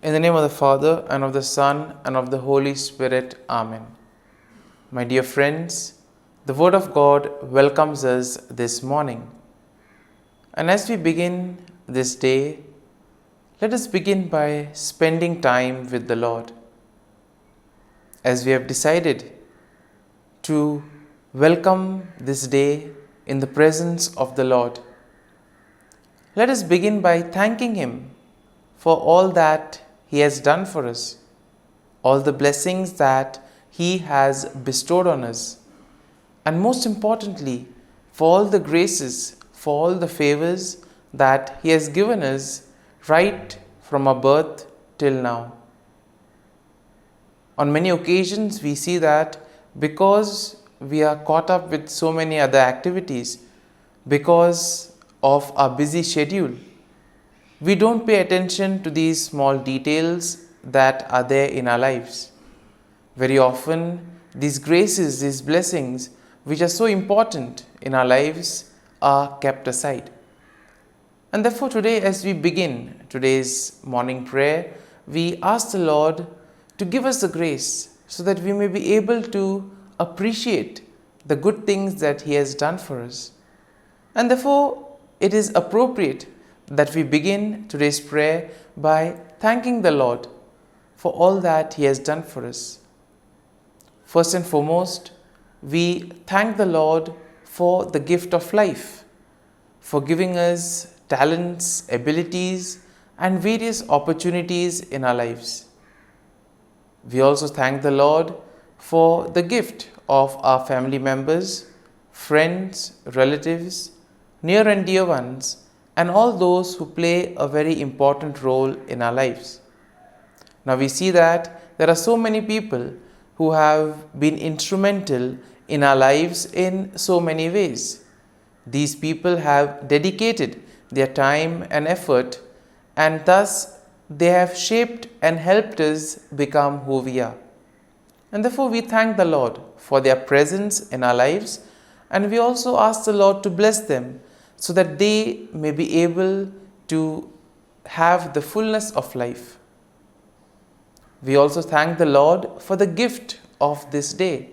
In the name of the Father, and of the Son, and of the Holy Spirit. Amen. My dear friends, the Word of God welcomes us this morning. And as we begin this day, let us begin by spending time with the Lord. As we have decided to welcome this day in the presence of the Lord, let us begin by thanking Him for all that He has done for us, all the blessings that He has bestowed on us, and most importantly, for all the graces, for all the favors that He has given us right from our birth till now. On many occasions, we see that because we are caught up with so many other activities, because of our busy schedule, we don't pay attention to these small details that are there in our lives. Very often, these graces, these blessings, which are so important in our lives, are kept aside. And therefore today, as we begin today's morning prayer, we ask the Lord to give us the grace so that we may be able to appreciate the good things that He has done for us. And therefore, it is appropriate that we begin today's prayer by thanking the Lord for all that He has done for us. First and foremost, we thank the Lord for the gift of life, for giving us talents, abilities, and various opportunities in our lives. We also thank the Lord for the gift of our family members, friends, relatives, near and dear ones, and all those who play a very important role in our lives. Now we see that there are so many people who have been instrumental in our lives in so many ways. These people have dedicated their time and effort, and thus they have shaped and helped us become who we are. And therefore we thank the Lord for their presence in our lives, and we also ask the Lord to bless them so that they may be able to have the fullness of life. We also thank the Lord for the gift of this day,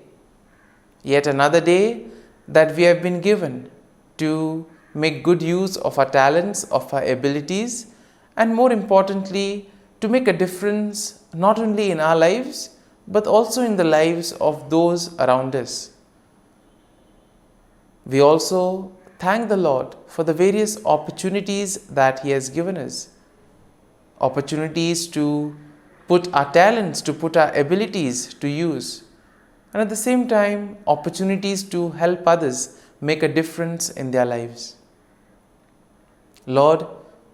yet another day that we have been given to make good use of our talents, of our abilities, and more importantly, to make a difference not only in our lives, but also in the lives of those around us. We also thank the Lord for the various opportunities that He has given us. Opportunities to put our talents, to put our abilities to use. And at the same time, opportunities to help others make a difference in their lives. Lord,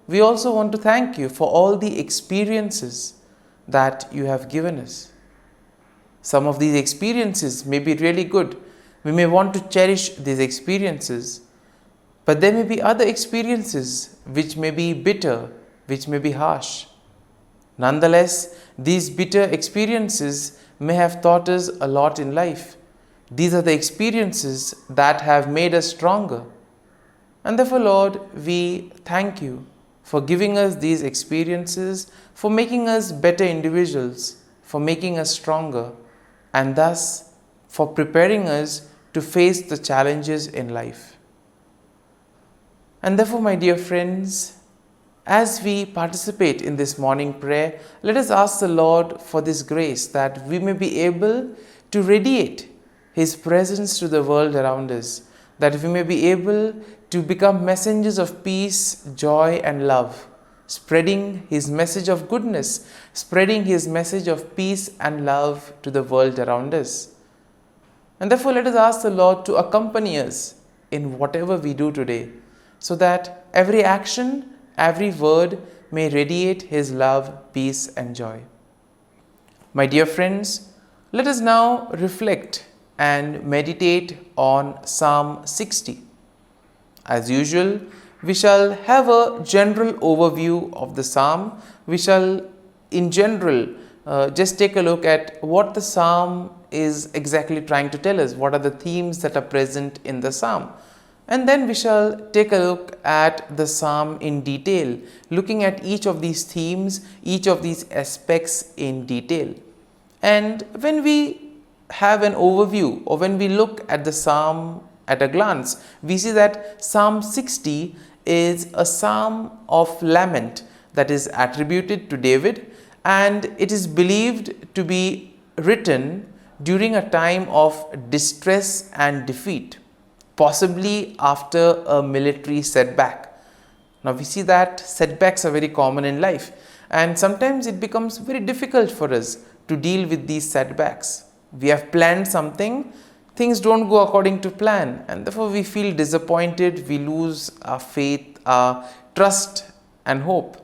we also want to thank You for all the experiences that You have given us. Some of these experiences may be really good. We may want to cherish these experiences. But there may be other experiences which may be bitter, which may be harsh. Nonetheless, these bitter experiences may have taught us a lot in life. These are the experiences that have made us stronger. And therefore, Lord, we thank You for giving us these experiences, for making us better individuals, for making us stronger, and thus for preparing us to face the challenges in life. And therefore, my dear friends, as we participate in this morning prayer, let us ask the Lord for this grace that we may be able to radiate His presence to the world around us, that we may be able to become messengers of peace, joy, and love, spreading His message of goodness, spreading His message of peace and love to the world around us. And therefore, let us ask the Lord to accompany us in whatever we do today, so that every action, every word may radiate His love, peace, and joy. My dear friends, let us now reflect and meditate on Psalm 60. As usual, we shall have a general overview of the psalm. We shall, in general, just take a look at what the psalm is exactly trying to tell us. What are the themes that are present in the psalm? And then we shall take a look at the psalm in detail, looking at each of these themes, each of these aspects in detail. And when we have an overview, or when we look at the psalm at a glance, we see that Psalm 60 is a psalm of lament that is attributed to David, and it is believed to be written during a time of distress and defeat, possibly after a military setback. Now we see that setbacks are very common in life, and sometimes it becomes very difficult for us to deal with these setbacks. We have planned something, things don't go according to plan, and therefore we feel disappointed, we lose our faith, our trust and hope.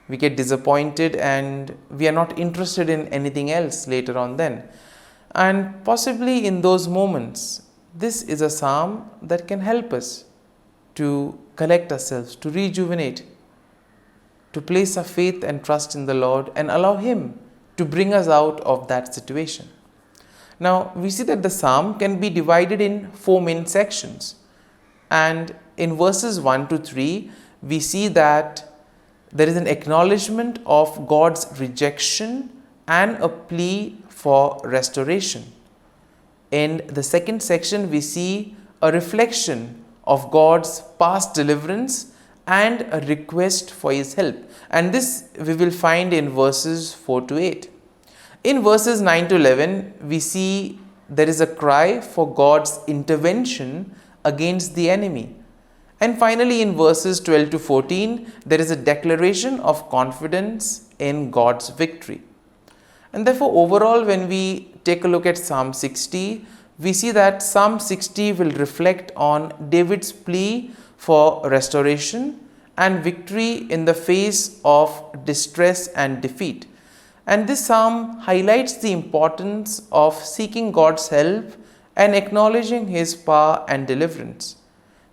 We get disappointed and we are not interested in anything else later on then. And possibly in those moments, this is a psalm that can help us to collect ourselves, to rejuvenate, to place our faith and trust in the Lord and allow Him to bring us out of that situation. Now, we see that the psalm can be divided in 4 main sections. And in verses 1 to 3, we see that there is an acknowledgement of God's rejection and a plea for restoration. In the second section, we see a reflection of God's past deliverance and a request for His help. And this we will find in verses 4 to 8. In verses 9 to 11, we see there is a cry for God's intervention against the enemy. And finally, in verses 12 to 14, there is a declaration of confidence in God's victory. And therefore, overall, when we take a look at Psalm 60, we see that Psalm 60 will reflect on David's plea for restoration and victory in the face of distress and defeat. And this psalm highlights the importance of seeking God's help and acknowledging His power and deliverance.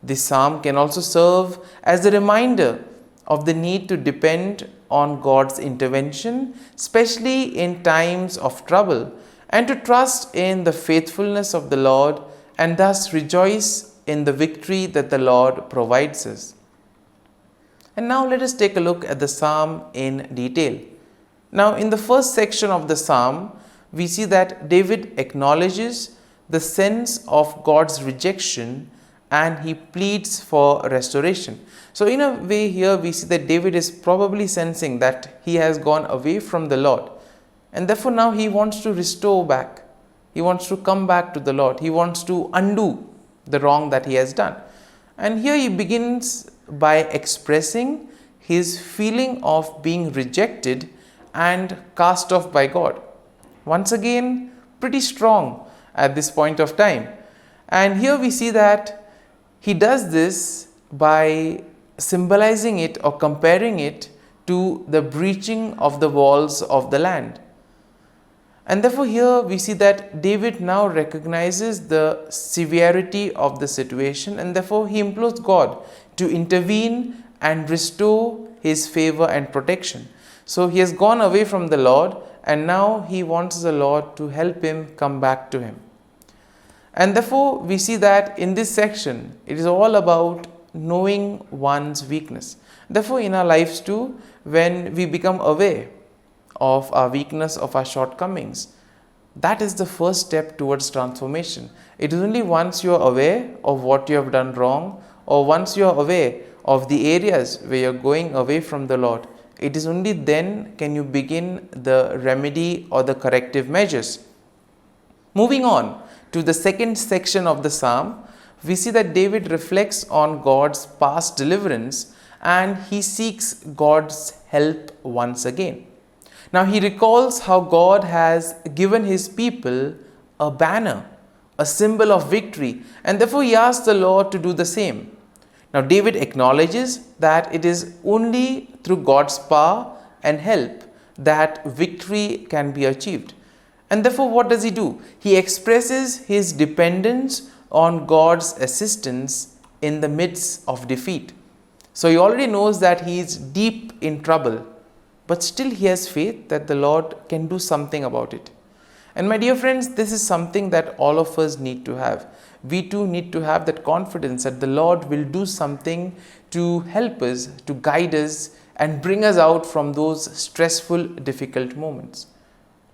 This psalm can also serve as a reminder of the need to depend on God's intervention, especially in times of trouble, and to trust in the faithfulness of the Lord and thus rejoice in the victory that the Lord provides us. And now let us take a look at the psalm in detail. Now, in the first section of the psalm, we see that David acknowledges the sense of God's rejection and he pleads for restoration. So, in a way here we see that David is probably sensing that he has gone away from the Lord, and therefore now he wants to restore back. He wants to come back to the Lord. He wants to undo the wrong that he has done. And here he begins by expressing his feeling of being rejected and cast off by God. Once again, pretty strong at this point of time. And here we see that he does this by symbolizing it or comparing it to the breaching of the walls of the land. And therefore here we see that David now recognizes the severity of the situation, and therefore he implores God to intervene and restore his favor and protection. So he has gone away from the Lord, and now he wants the Lord to help him come back to him. And therefore we see that in this section it is all about knowing one's weakness. Therefore in our lives too, when we become aware of our weakness, of our shortcomings, that is the first step towards transformation. It is only once you are aware of what you have done wrong, or once you are aware of the areas where you are going away from the Lord, it is only then can you begin the remedy or the corrective measures. Moving on to the second section of the psalm, we see that David reflects on God's past deliverance and he seeks God's help once again. Now he recalls how God has given his people a banner, a symbol of victory, and therefore he asks the Lord to do the same. Now David acknowledges that it is only through God's power and help that victory can be achieved. And therefore what does he do? He expresses his dependence on God's assistance in the midst of defeat. So he already knows that he is deep in trouble, but still he has faith that the Lord can do something about it. And my dear friends, this is something that all of us need to have. We too need to have that confidence that the Lord will do something to help us, to guide us, and bring us out from those stressful, difficult moments.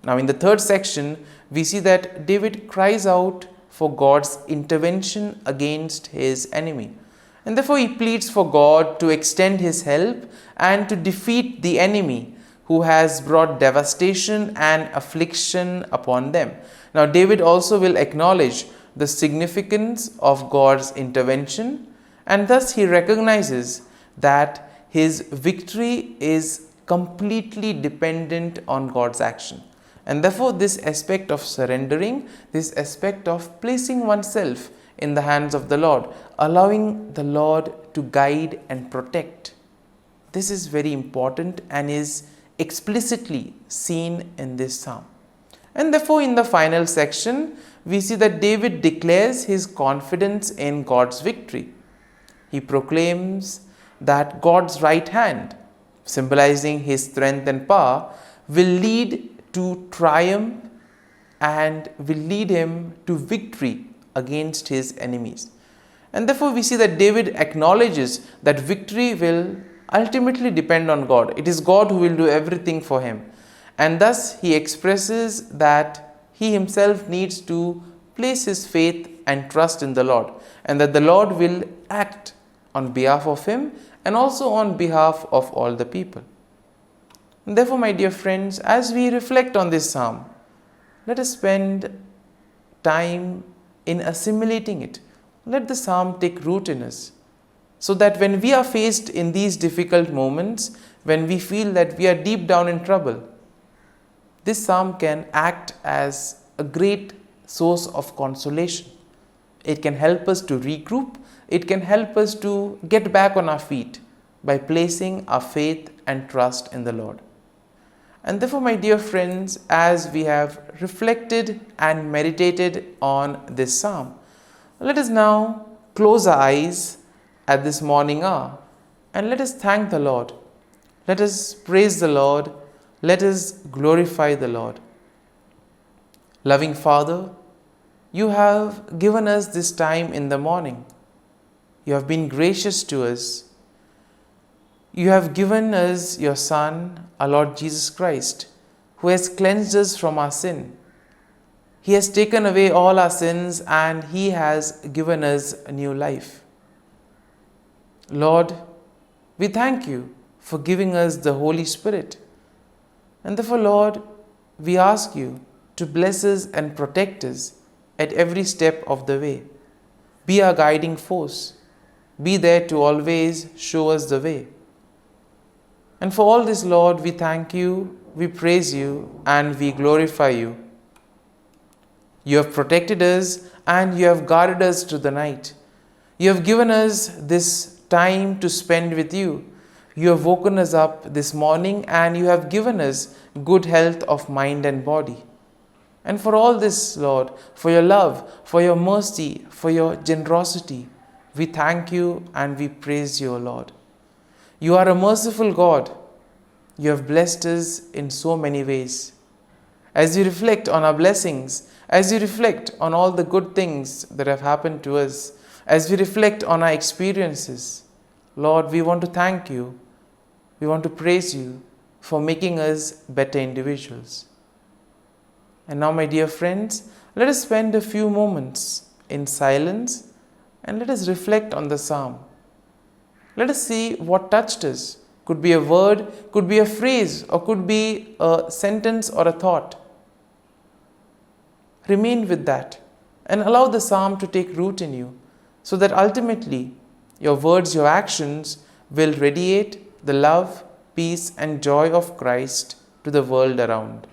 Now, in the third section, we see that David cries out for God's intervention against his enemy. And therefore, he pleads for God to extend his help and to defeat the enemy who has brought devastation and affliction upon them. Now, David also will acknowledge the significance of God's intervention, and thus he recognizes that his victory is completely dependent on God's action. And therefore, this aspect of surrendering, this aspect of placing oneself in the hands of the Lord, allowing the Lord to guide and protect, this is very important and is explicitly seen in this psalm. And therefore, in the final section, we see that David declares his confidence in God's victory. He proclaims that God's right hand, symbolizing his strength and power, will lead to triumph and will lead him to victory against his enemies. And therefore, we see that David acknowledges that victory will ultimately depend on God. It is God who will do everything for him. And thus, he expresses that he himself needs to place his faith and trust in the Lord, and that the Lord will act on behalf of him and also on behalf of all the people. And therefore, my dear friends, as we reflect on this psalm, let us spend time in assimilating it. Let the psalm take root in us, so that when we are faced in these difficult moments, when we feel that we are deep down in trouble, this psalm can act as a great source of consolation. It can help us to regroup. It can help us to get back on our feet by placing our faith and trust in the Lord. And therefore, my dear friends, as we have reflected and meditated on this psalm, let us now close our eyes at this morning hour and let us thank the Lord. Let us praise the Lord. Let us glorify the Lord. Loving Father, you have given us this time in the morning. You have been gracious to us. You have given us your Son, our Lord Jesus Christ, who has cleansed us from our sin. He has taken away all our sins and He has given us a new life. Lord, we thank you for giving us the Holy Spirit. And therefore, Lord, we ask you to bless us and protect us at every step of the way. Be our guiding force. Be there to always show us the way. And for all this, Lord, we thank you, we praise you, and we glorify you. You have protected us and you have guarded us through the night. You have given us this time to spend with you. You have woken us up this morning and you have given us good health of mind and body. And for all this, Lord, for your love, for your mercy, for your generosity, we thank you and we praise you, O Lord. You are a merciful God. You have blessed us in so many ways. As you reflect on our blessings, as you reflect on all the good things that have happened to us, as we reflect on our experiences, Lord, we want to thank you. We want to praise you for making us better individuals. And now, my dear friends, let us spend a few moments in silence and let us reflect on the psalm. Let us see what touched us. Could be a word, could be a phrase, or could be a sentence or a thought. Remain with that and allow the psalm to take root in you, so that ultimately your words, your actions will radiate the love, peace, and joy of Christ to the world around.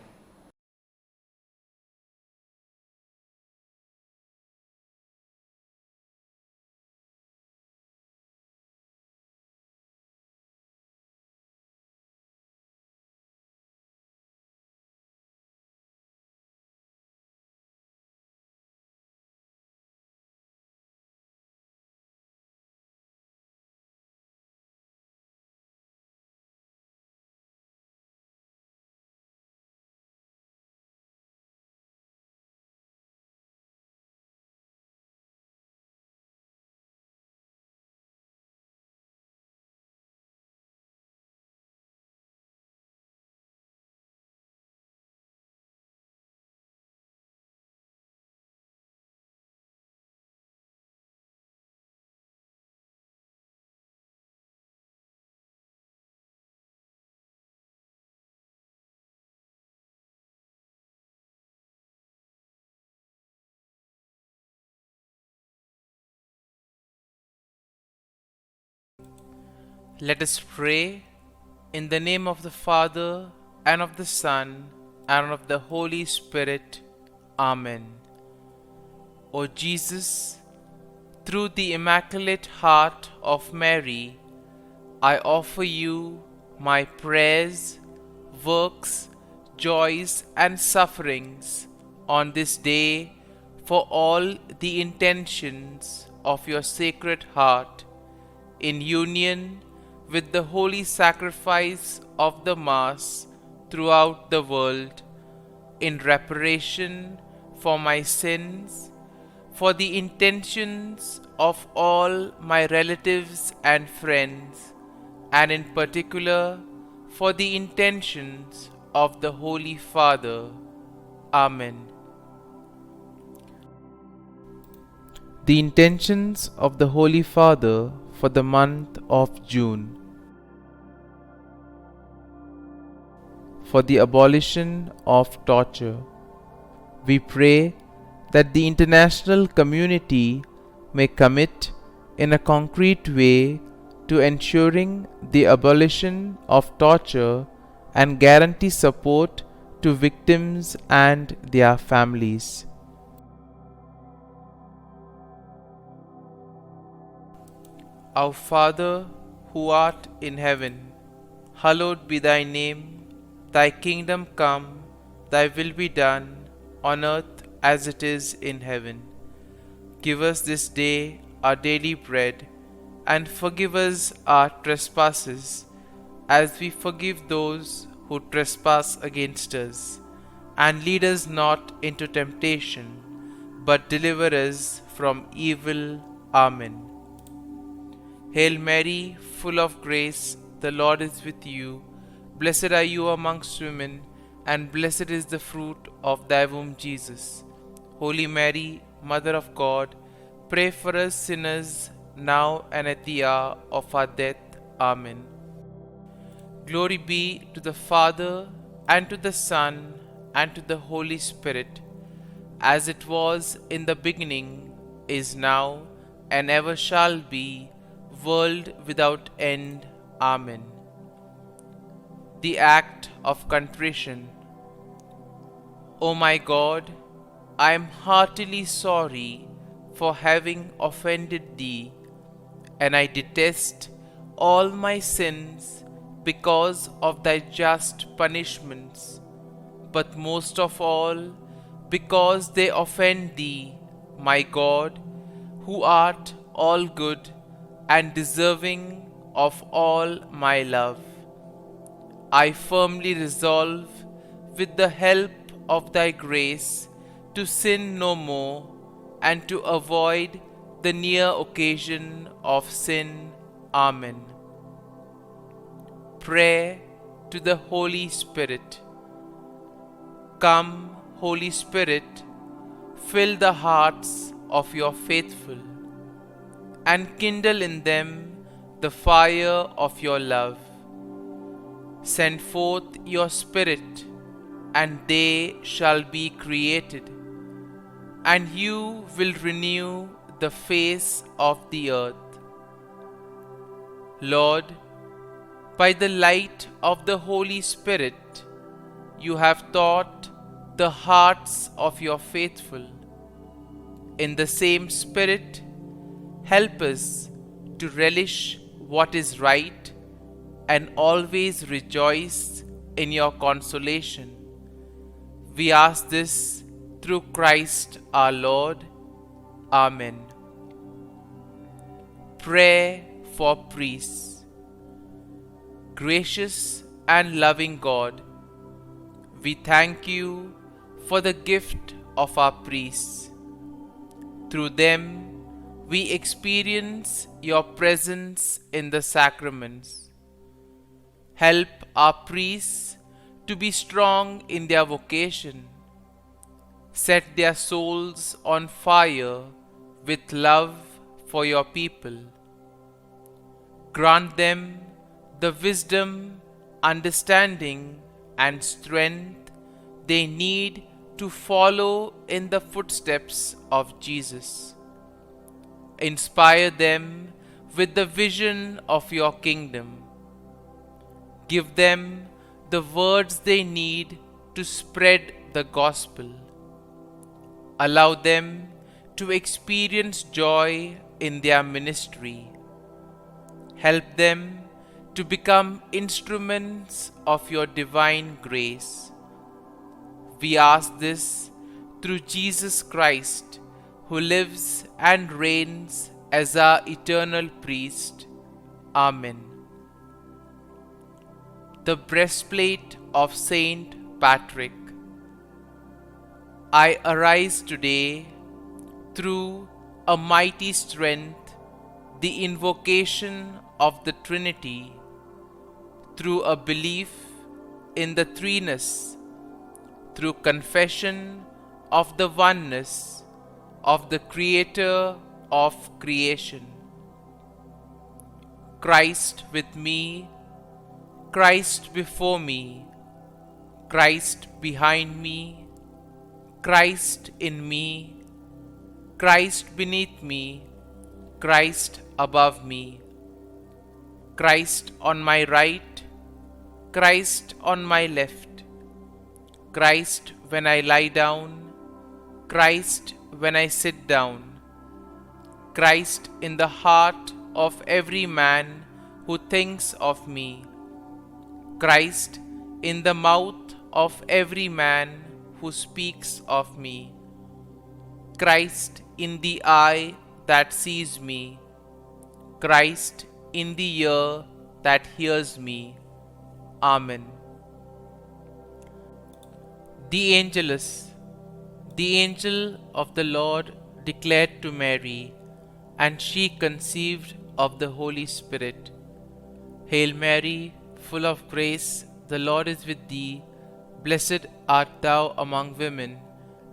Let us pray in the name of the Father, and of the Son, and of the Holy Spirit. Amen. O Jesus, through the Immaculate Heart of Mary, I offer you my prayers, works, joys, and sufferings on this day for all the intentions of your Sacred Heart, in union with the holy sacrifice of the Mass throughout the world, in reparation for my sins, for the intentions of all my relatives and friends, and in particular for the intentions of the Holy Father. Amen. The intentions of the Holy Father for the month of June. For the abolition of torture. We pray that the international community may commit in a concrete way to ensuring the abolition of torture and guarantee support to victims and their families. Our Father, who art in heaven, hallowed be thy name. Thy kingdom come, thy will be done, on earth as it is in heaven. Give us this day our daily bread, and forgive us our trespasses, as we forgive those who trespass against us. And lead us not into temptation, but deliver us from evil. Amen. Hail Mary, full of grace, the Lord is with you. Blessed are you amongst women, and blessed is the fruit of thy womb, Jesus. Holy Mary, Mother of God, pray for us sinners, now and at the hour of our death. Amen. Glory be to the Father, and to the Son, and to the Holy Spirit, as it was in the beginning, is now, and ever shall be, world without end. Amen. The act of contrition. O my God, I am heartily sorry for having offended thee, and I detest all my sins because of thy just punishments, but most of all because they offend thee, my God, who art all good and deserving of all my love. I firmly resolve, with the help of thy grace, to sin no more, and to avoid the near occasion of sin. Amen. Prayer to the Holy Spirit. Come, Holy Spirit, fill the hearts of your faithful, and kindle in them the fire of your love. Send forth your Spirit, and they shall be created, and you will renew the face of the earth. Lord, by the light of the Holy Spirit, you have taught the hearts of your faithful. In the same Spirit, help us to relish what is right and always rejoice in your consolation. We ask this through Christ our Lord. Amen. Prayer for priests. Gracious and loving God, we thank you for the gift of our priests. Through them, we experience your presence in the sacraments. Help our priests to be strong in their vocation. Set their souls on fire with love for your people. Grant them the wisdom, understanding, and strength they need to follow in the footsteps of Jesus. Inspire them with the vision of your kingdom. Give them the words they need to spread the gospel. Allow them to experience joy in their ministry. Help them to become instruments of your divine grace. We ask this through Jesus Christ, who lives and reigns as our eternal priest. Amen. The breastplate of Saint Patrick. I arise today through a mighty strength, the invocation of the Trinity, through a belief in the threeness, through confession of the oneness of the Creator of creation. Christ with me, Christ before me, Christ behind me, Christ in me, Christ beneath me, Christ above me, Christ on my right, Christ on my left, Christ when I lie down, Christ when I sit down, Christ in the heart of every man who thinks of me, Christ in the mouth of every man who speaks of me, Christ in the eye that sees me, Christ in the ear that hears me. Amen. The Angelus. The angel of the Lord declared to Mary, and she conceived of the Holy Spirit. Hail Mary, full of grace, the Lord is with thee. Blessed art thou among women,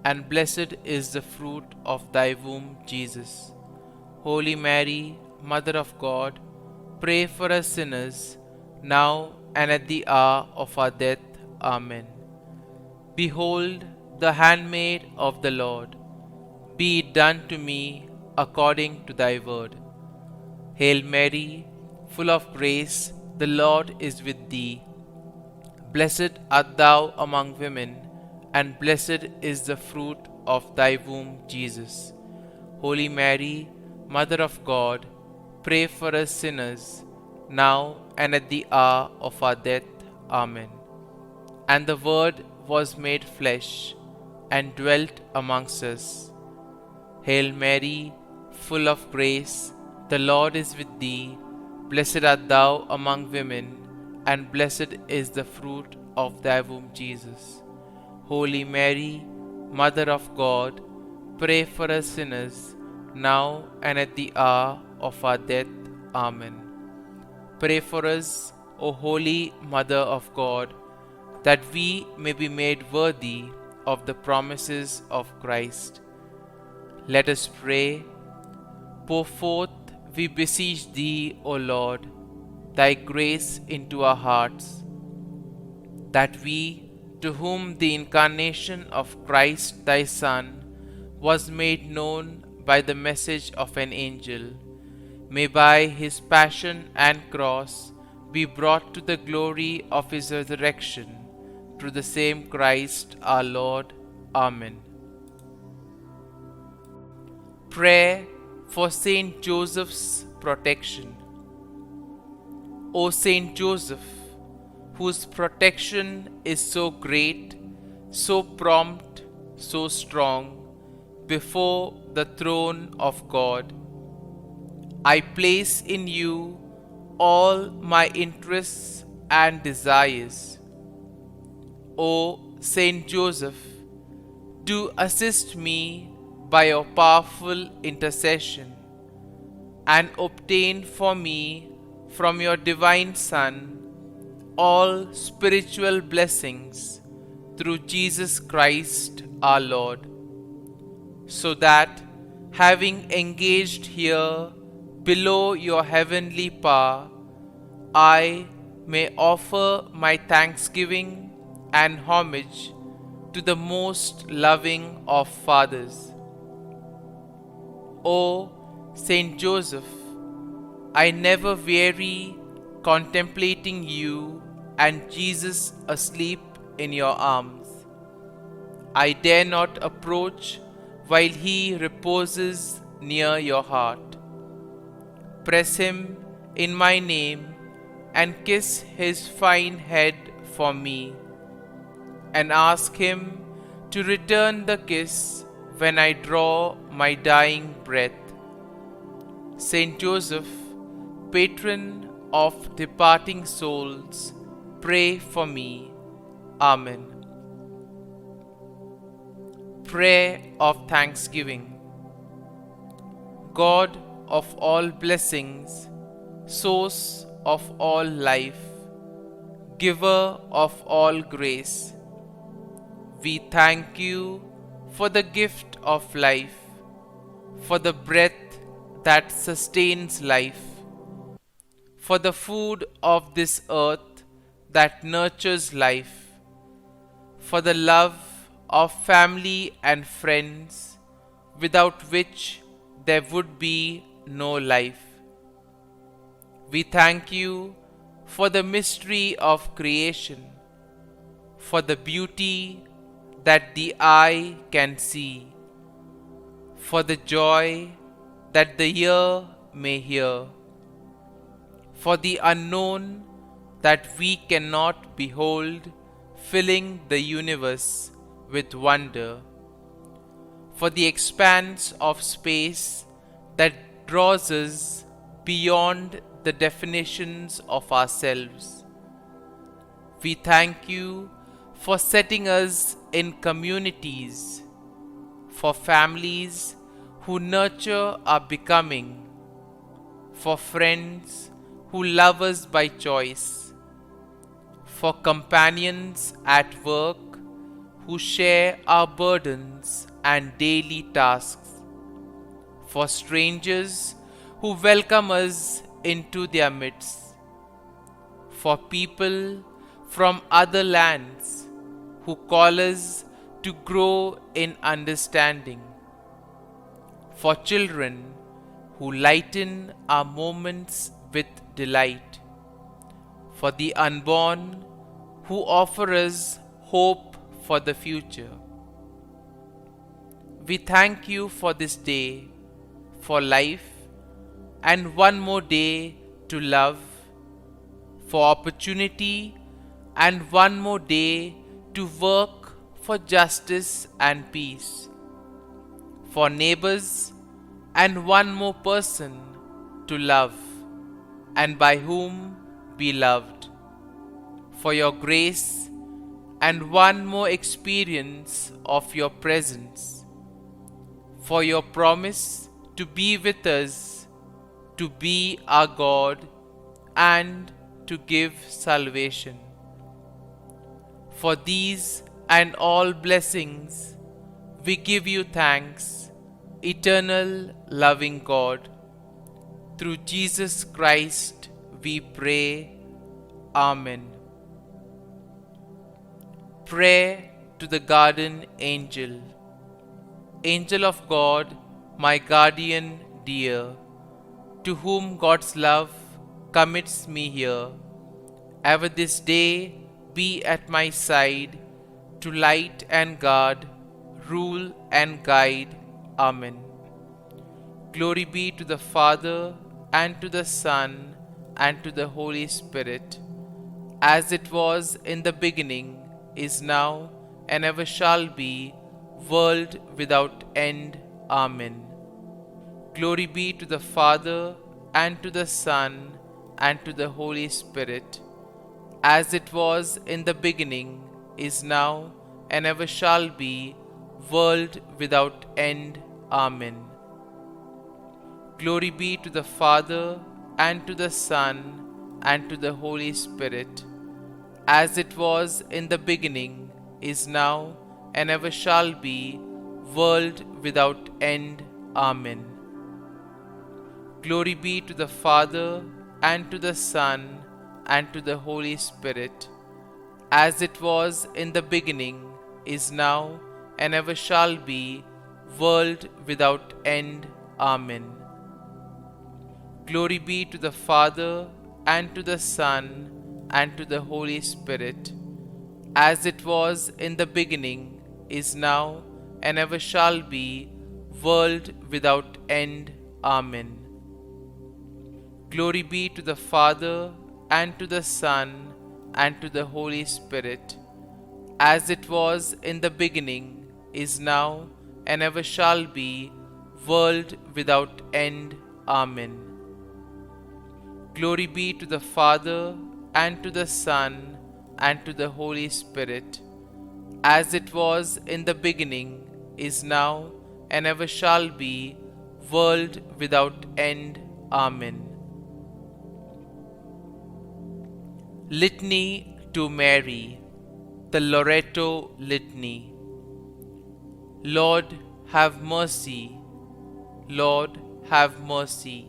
and blessed is the fruit of thy womb, Jesus. Holy Mary, Mother of God, pray for us sinners, now and at the hour of our death. Amen. Behold, the handmaid of the Lord. Be it done to me according to thy word. Hail Mary, full of grace, the Lord is with thee. Blessed art thou among women, and blessed is the fruit of thy womb, Jesus. Holy Mary, Mother of God, pray for us sinners, now and at the hour of our death. Amen. And the Word was made flesh, and dwelt amongst us. Hail Mary, full of grace, the Lord is with thee. Blessed art thou among women, and blessed is the fruit of thy womb, Jesus. Holy Mary, Mother of God, pray for us sinners, now and at the hour of our death. Amen. Pray for us, O Holy Mother of God, that we may be made worthy of the promises of Christ. Let us pray. Pour forth, we beseech thee, O Lord, thy grace into our hearts, that we, to whom the incarnation of Christ thy Son was made known by the message of an angel, may by his passion and cross be brought to the glory of his resurrection, through the same Christ our Lord. Amen. Prayer for Saint Joseph's protection. O Saint Joseph, whose protection is so great, so prompt, so strong, before the throne of God, I place in you all my interests and desires. O Saint Joseph, do assist me by your powerful intercession, and obtain for me from your divine Son all spiritual blessings through Jesus Christ our Lord, so that, having engaged here below your heavenly power, I may offer my thanksgiving and homage to the most loving of fathers. O Saint Joseph, I never weary contemplating you and Jesus asleep in your arms. I dare not approach while he reposes near your heart. Press him in my name and kiss his fine head for me, and ask him to return the kiss when I draw my dying breath. Saint Joseph, patron of departing souls, pray for me. Amen. Prayer of Thanksgiving. God of all blessings, source of all life, giver of all grace, we thank you for the gift of life, for the breath that sustains life, for the food of this earth that nurtures life, for the love of family and friends, without which there would be no life. We thank you for the mystery of creation, for the beauty that the eye can see, for the joy that the ear may hear, for the unknown that we cannot behold, filling the universe with wonder, for the expanse of space that draws us beyond the definitions of ourselves. We thank you for setting us in communities, for families who nurture our becoming, for friends who love us by choice, for companions at work who share our burdens and daily tasks, for strangers who welcome us into their midst, for people from other lands who call us to grow in understanding, for children who lighten our moments with delight, for the unborn who offer us hope for the future. We thank you for this day, for life, and one more day to love, for opportunity, and one more day to work for justice and peace, for neighbors, and one more person to love, and by whom be loved, for your grace, and one more experience of your presence, for your promise to be with us, to be our God, and to give salvation. For these and all blessings, we give you thanks, eternal loving God. Through Jesus Christ we pray. Amen. Prayer to the Guardian Angel. Angel of God, my guardian dear, to whom God's love commits me here, ever this day be at my side, to light and guard, rule and guide. Amen. Glory be to the Father, and to the Son, and to the Holy Spirit, as it was in the beginning, is now, and ever shall be, world without end. Amen. Glory be to the Father, and to the Son, and to the Holy Spirit, as it was in the beginning, is now, and ever shall be, world without end. Amen. Glory be to the Father, and to the Son, and to the Holy Spirit, as it was in the beginning, is now, and ever shall be, world without end. Amen. Glory be to the Father, and to the Son, and to the Holy Spirit, as it was in the beginning, is now, and ever shall be, world without end. Amen. Glory be to the Father, and to the Son, and to the Holy Spirit, as it was in the beginning, is now, and ever shall be, world without end. Amen. Glory be to the Father, and to the Son, and to the Holy Spirit, as it was in the beginning, is now, and ever shall be, world without end. Amen. Glory be to the Father, and to the Son, and to the Holy Spirit, as it was in the beginning, is now, and ever shall be, world without end. Amen. Litany to Mary, the Loreto Litany. Lord, have mercy. Lord, have mercy.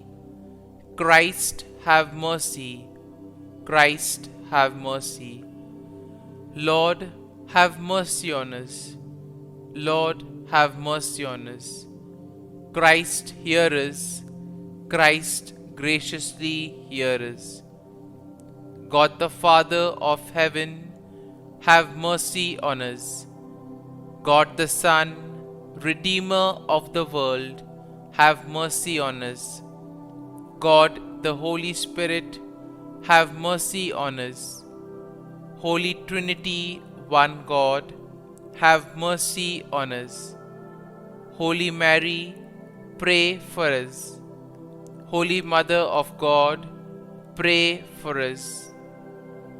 Christ, have mercy. Christ, have mercy. Lord, have mercy on us. Lord, have mercy on us. Christ, hear us. Christ, graciously hear us. God the Father of heaven, have mercy on us. God the Son, Redeemer of the world, have mercy on us. God the Holy Spirit, have mercy on us. Holy Trinity, one God, have mercy on us. Holy Mary, pray for us. Holy Mother of God, pray for us.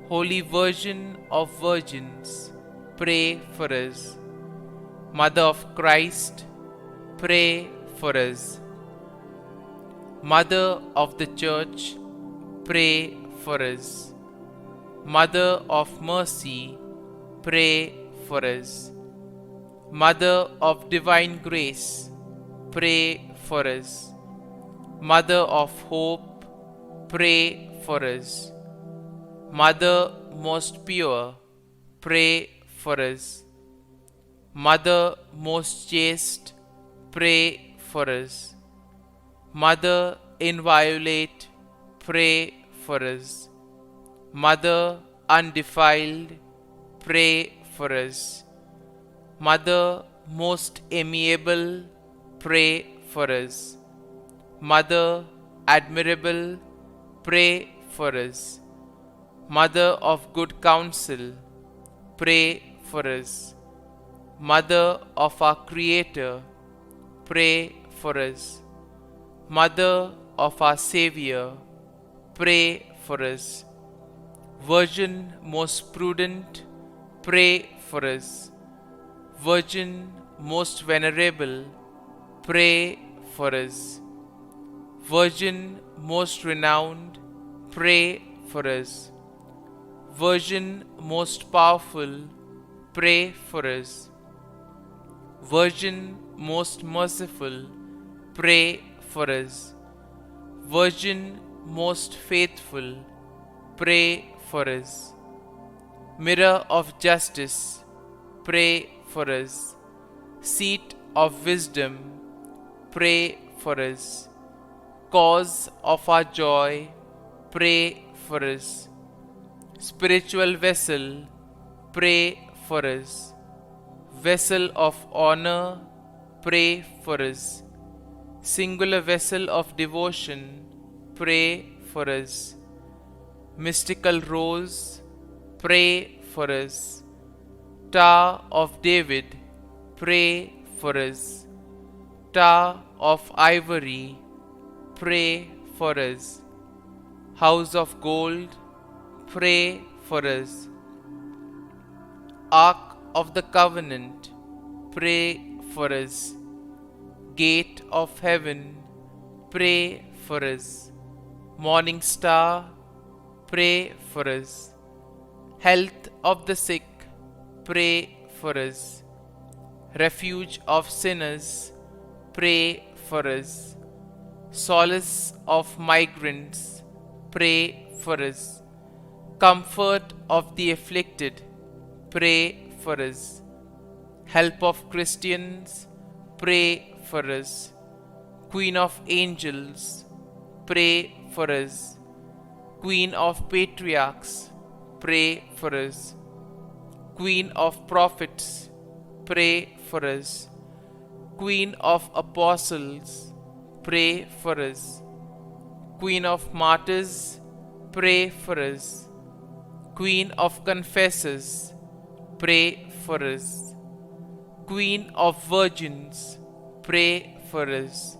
Holy Virgin of Virgins, pray for us. Mother of Christ, pray for us. Mother of the Church, pray for us. Mother of Mercy, pray for us. Mother of Divine Grace, pray for us. Mother of Hope, pray for us. Mother most pure, pray for us. Mother most chaste, pray for us. Mother inviolate, pray for us. Mother undefiled, pray for us. Mother most amiable, pray for us. Mother admirable, pray for us. Mother of good counsel, pray for us. Mother of our Creator, pray for us. Mother of our Savior, pray for us. Virgin most prudent, pray for us. Virgin most venerable, pray for us. Virgin most renowned, pray for us. Virgin most powerful, pray for us. Virgin most merciful, pray for us. Virgin most faithful, pray for us. Mirror of justice, pray for us. Seat of wisdom, pray for us. Cause of our joy, pray for us. Spiritual vessel, pray for us. Vessel of honor, pray for us. Singular vessel of devotion, pray for us. Mystical rose, pray for us. Tower of David, pray for us. Tower of ivory, pray for us. House of gold, pray for us. Ark of the covenant, pray for us. Gate of heaven, pray for us. Morning star, pray for us. Health of the sick, pray for us. Refuge of sinners, pray for us. Solace of migrants, pray for us. Comfort of the afflicted, pray for us. Help of Christians, pray for us. Queen of angels, pray for us. Queen of patriarchs, pray for us. Queen of prophets, pray for us. Queen of apostles, pray for us. Queen of martyrs, pray for us. Queen of confessors, pray for us. Queen of virgins, pray for us.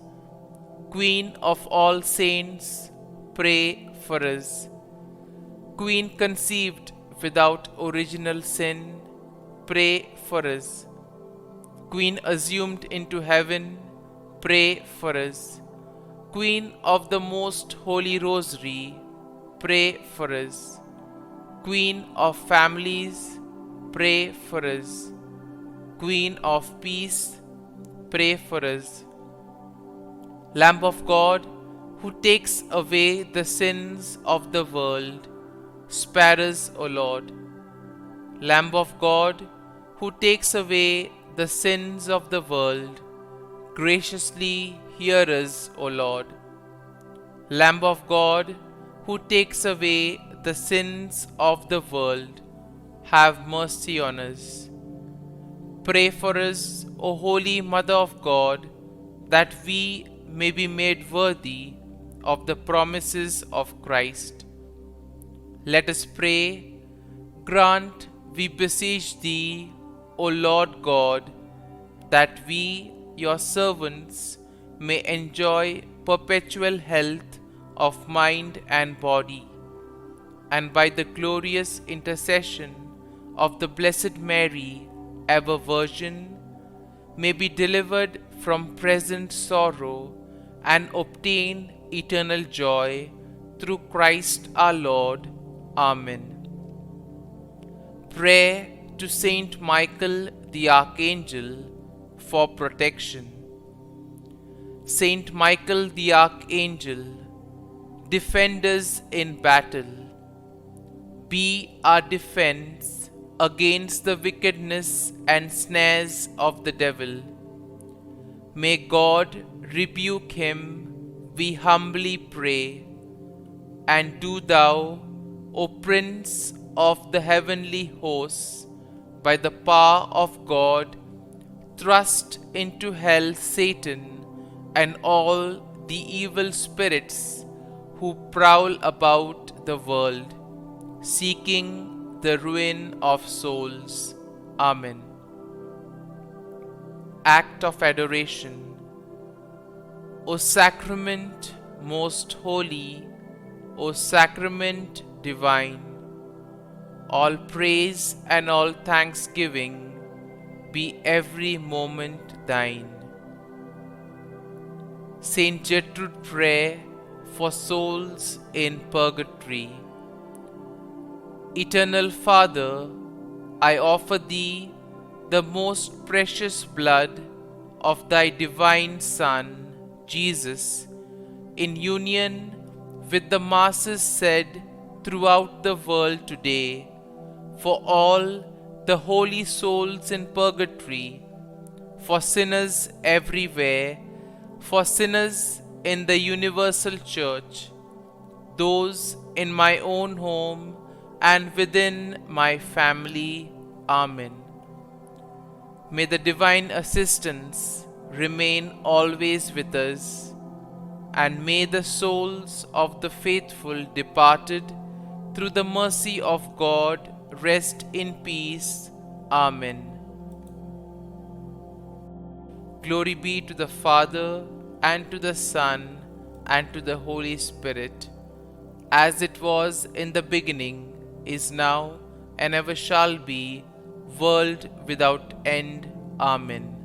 Queen of all saints, pray for us. Queen conceived without original sin, pray for us. Queen assumed into heaven, pray for us. Queen of the Most Holy Rosary, pray for us. Queen of families, pray for us. Queen of peace, pray for us. Lamb of God, who takes away the sins of the world, spare us, O Lord. Lamb of God, who takes away the sins of the world, graciously hear us, O Lord. Lamb of God, who takes away the sins of the world, have mercy on us. Pray for us, O Holy Mother of God, that we may be made worthy of the promises of Christ. Let us pray. Grant, we beseech Thee, O Lord God, that we, Your servants, may enjoy perpetual health of mind and body, and by the glorious intercession of the Blessed Mary, ever Virgin, may be delivered from present sorrow and obtain eternal joy through Christ our Lord. Amen. Prayer to Saint Michael the Archangel for protection. Saint Michael the Archangel, defend us in battle. Be our defense against the wickedness and snares of the devil. May God rebuke him, we humbly pray. And do Thou, O Prince of the heavenly hosts, by the power of God, thrust into hell Satan and all the evil spirits who prowl about the world, seeking the ruin of souls. Amen. Act of Adoration. O Sacrament most holy, O Sacrament divine, all praise and all thanksgiving be every moment Thine. Saint Gertrude Prayer for souls in purgatory. Eternal Father, I offer Thee the most precious blood of Thy divine Son, Jesus, in union with the masses said throughout the world today, for all the holy souls in purgatory, for sinners everywhere, for sinners in the universal church, those in my own home and within my family. Amen. May the divine assistance remain always with us, and may the souls of the faithful departed through the mercy of God rest in peace. Amen. Glory be to the Father, and to the Son, and to the Holy Spirit, as it was in the beginning, is now, and ever shall be, world without end. Amen.